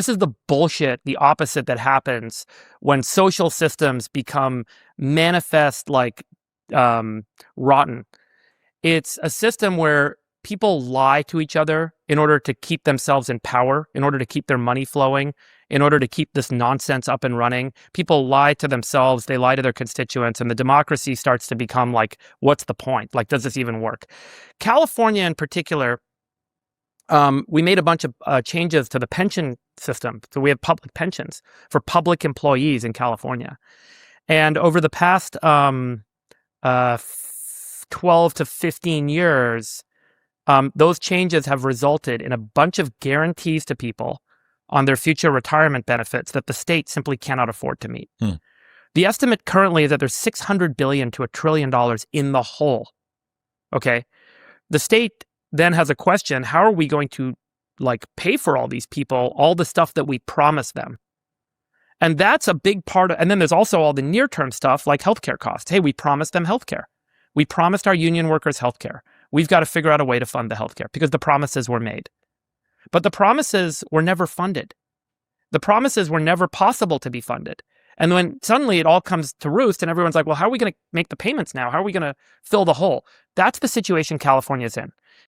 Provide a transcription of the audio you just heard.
this is the bullshit, the opposite that happens when social systems become manifest like rotten. It's a system where people lie to each other in order to keep themselves in power, in order to keep their money flowing, in order to keep this nonsense up and running. People lie to themselves, they lie to their constituents, and the democracy starts to become like, what's the point? Like, does this even work? California in particular, we made a bunch of changes to the pension system. So we have public pensions for public employees in California. And over the past 12 to 15 years, those changes have resulted in a bunch of guarantees to people on their future retirement benefits that the state simply cannot afford to meet. The estimate currently is that there's $600 billion to $1 trillion in the hole. Okay. The state then has a question: how are we going to like pay for all these people, all the stuff that we promised them? And that's a big part of, and then there's also all the near-term stuff like healthcare costs. Hey, we promised them healthcare. We promised our union workers healthcare. We've got to figure out a way to fund the healthcare because the promises were made. But the promises were never funded. The promises were never possible to be funded. And when suddenly it all comes to roost and everyone's like, well, how are we going to make the payments now? How are we going to fill the hole? That's the situation California's in.